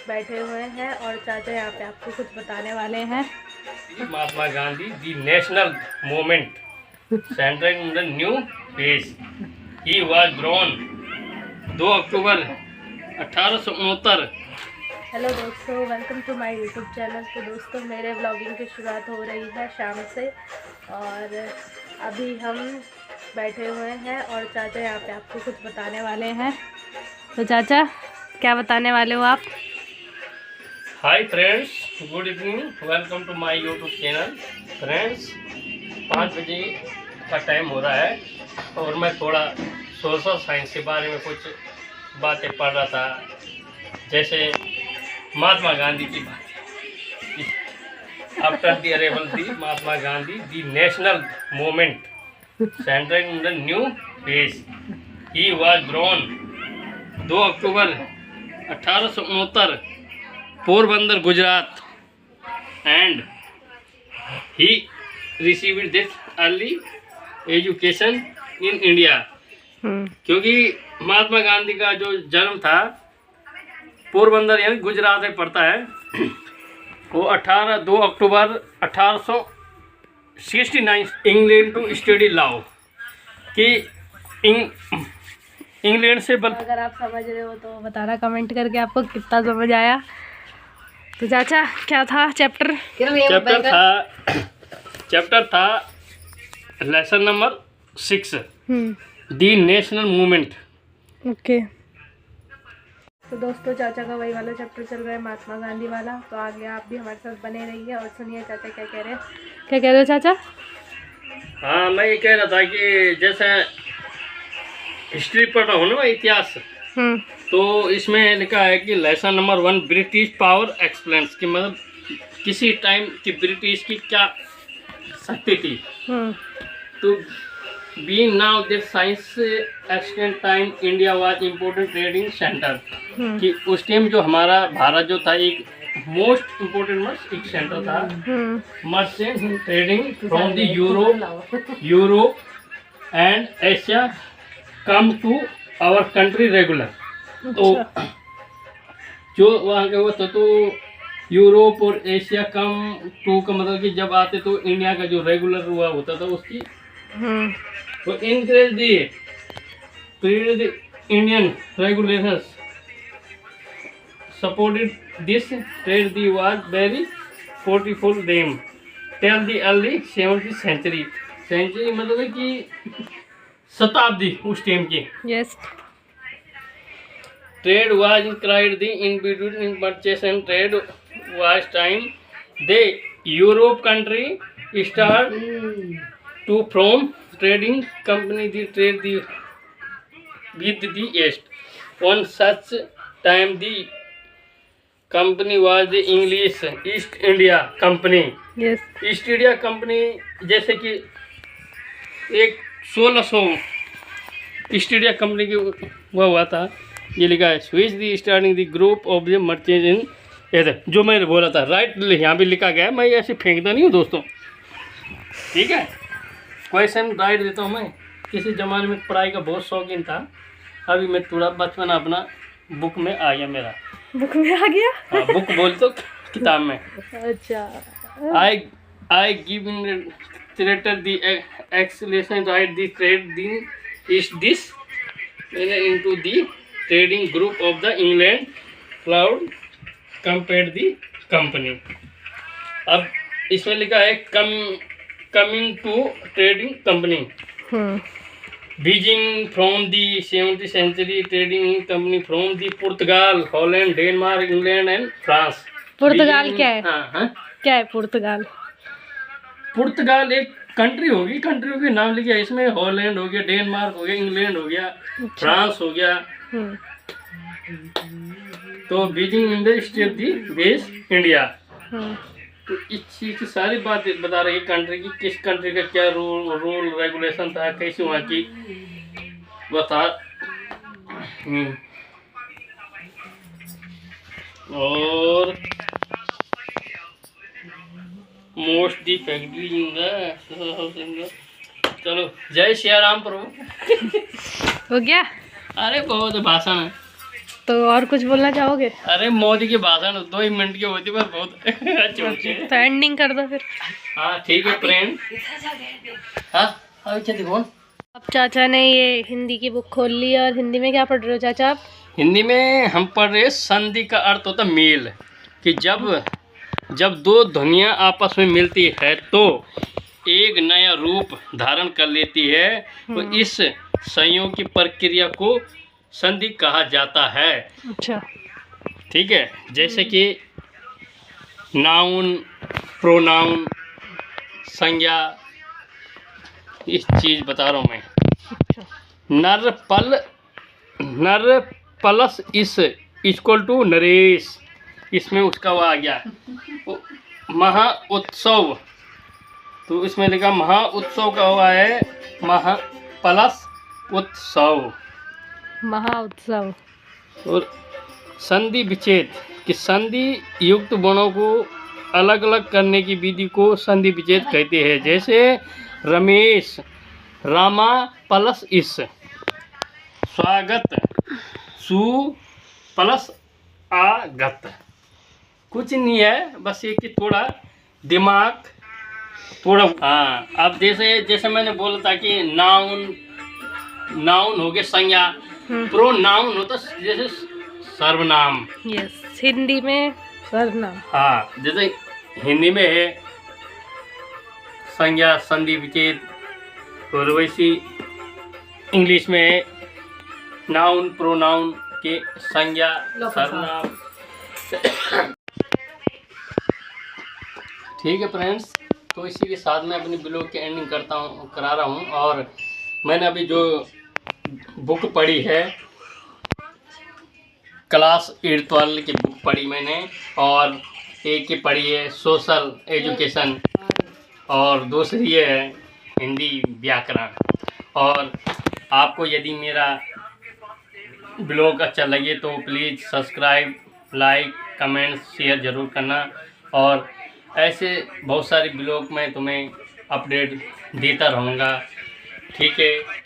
बैठे हुए हैं और चाचा यहाँ पे आपको कुछ बताने वाले हैं। Mahatma Gandhi the national movement centre in the new phase. He was born 2 October 1869। Hello दोस्तों, welcome to my YouTube channel. तो दोस्तों, मेरे व्लॉगिंग की शुरुआत हो रही है शाम से और अभी हम बैठे हुए हैं और चाचा यहाँ पे आपको कुछ बताने वाले हैं। तो चाचा, क्या बताने वाले हो आप? Hi friends, good evening, welcome to my YouTube channel. Friends, 5 बजे का टाइम हो रहा है और मैं थोड़ा सोशल साइंस के बारे में कुछ बातें पढ़ रहा था। जैसे महात्मा गांधी की बात। After the arrival the Mahatma Gandhi the national movement centre in the new phase. He was born 2 October 1869 Porbandar, Gujarat, and he received this early education in India. क्योंकि महात्मा गांधी का जो जन्म था पोरबंदर यानी गुजरात में पड़ता है, वो 2 October 1869 England to study law कि इंग्लैंड से अगर आप समझ रहे हो तो बताना कमेंट करके आपको कितना समझ आया। तो चाचा, क्या था चैप्टर? चैप्टर था लेसन नंबर 6, दी नेशनल मूवमेंट। ओके। तो दोस्तों, चाचा का वही वाला चैप्टर चल रहा है, महात्मा गांधी वाला। तो आगे आप भी हमारे साथ बने रहिए और सुनिए चाचा क्या कह रहे हैं। क्या कह रहे हो चाचा? हाँ, मैं ये कह रहा था कि जैसे हिस्ट्री पढ़ रहा हूँ ना, इतिहास, तो इसमें लिखा है कि lesson number 1 British power explains, कि मतलब किसी टाइम की ब्रिटिश की क्या शक्ति थी। तो being now this science extent time India was important trading centre, कि उस टाइम जो हमारा भारत जो था एक मोस्ट इम्पोर्टेंट एक सेंटर था, merchant trading from the Europe and Asia come to our country regular. तो जो वहाँ के होता तो यूरोप और एशिया कम टू का मतलब कि जब आते तो इंडिया का जो रेगुलर हुआ होता था उसकी तो increase the period Indian regulations supported this trade the was very profitful them till the early 7th century. Century मतलब है कि शताब्दी उस टाइम की। Yes. Trade was increased the in between in purchase and trade was time they Europe country start to from trading company the trade the with the East. On such time the company was the English East India Company. Yes. East India company जैसे कि एक 1600 east India company की वह हुआ था। ये लिखा है switch the starting the group of the merchant इन इधर, जो मैंने बोला था राइट यहाँ भी लिखा गया है। मैं ऐसे फेंकता नहीं हूँ दोस्तों, ठीक है। क्वेश्चन राइट देता हूँ मैं। किसी ज़माने में पढ़ाई का बहुत शौकीन था, अभी मैं थोड़ा बचपन अपना बुक में आ गया मेरा। बुक में आ गया? हाँ, बुक बोल तो किताब में। अच्छा। I give in theatre the escalation right the trade the is this into the trading group of the England cloud compare the company. अब इसमें लिखा है coming to trading company Beijing from the 7th century trading company from the Portugal, Holland, Denmark, England and France. Portugal क्या है? हाँ, क्या है पुर्तगाल? पुर्तगाल एक कंट्री होगी, कंट्रियों के नाम लिखे इसमें। हॉलैंड हो गया, डेनमार्क हो गया, इंग्लैंड हो गया, फ्रांस हो गया। तो Beijing in the state the base India. तो इस चीज़ की सारी बात बता रही है कंट्री की, किस कंट्री का क्या रूल रेगुलेशन था, कैसी वहाँ की बता। और most the factory in the चलो, जय श्री राम प्रभु। हो गया? अरे बहुत भाषण है। तो और कुछ बोलना चाहोगे? अरे मोदी के भाषण 2 ही मिनट के होती पर बहुत अच्छे होते हैं। तो एंडिंग कर दो फिर। हाँ ठीक है फ्रेंड। हाँ अभी क्या देखो। अब चाचा ने ये हिंदी की बुक खोल ली और हिंदी में क्या पढ़ रहे हो चाचा आप? हिंदी में हम पढ़ रहे हैं संधि का अर्थ होता है मेल, कि जब 2 ध्वनियाँ आपस में मिलती है तो एक नया रूप धारण कर लेती है, तो इस संयोग की प्रक्रिया को संधि कहा जाता है। अच्छा ठीक है, जैसे कि नाउन, प्रोनाउन, संज्ञा, इस चीज बता रहा हूँ मैं। अच्छा। नर प्लस इस इक्वल टू नरेश, इसमें उसका वो आ गया। महा उत्सव, तो इसमें लिखा महा उत्सव का हुआ है महा प्लस उत्सव। महा उत्सव। और संधि विच्छेद, कि संधि युक्त वर्णों को अलग अलग करने की विधि को संधि विच्छेद कहते हैं। जैसे रमेश, रामा प्लस इस, स्वागत, सु प्लस आगत। कुछ नहीं है, बस ये कि थोड़ा दिमाग थोड़ा। हाँ, अब जैसे मैंने बोला था कि नाउन हो गया संज्ञा, प्रोनाउन होता जैसे सर्वनाम। यस, हिंदी में सर्वनाम। हाँ, जैसे हिंदी में है संज्ञा संधि विच्छेद, और वैसी इंग्लिश में है नाउन प्रोनाउन के संज्ञा सर्वनाम। ठीक है फ्रेंड्स, तो इसी के साथ मैं अपनी ब्लॉग की एंडिंग करा रहा हूँ। और मैंने अभी जो बुक पढ़ी है, क्लास 8 वाले की बुक पढ़ी मैंने, और एक की पढ़ी है सोशल एजुकेशन, और दूसरी है हिंदी व्याकरण। और आपको यदि मेरा ब्लॉग अच्छा लगे तो please subscribe, like, comment, share ज़रूर करना। और ऐसे बहुत सारे ब्लॉग मैं तुम्हें अपडेट देता रहूँगा। ठीक है।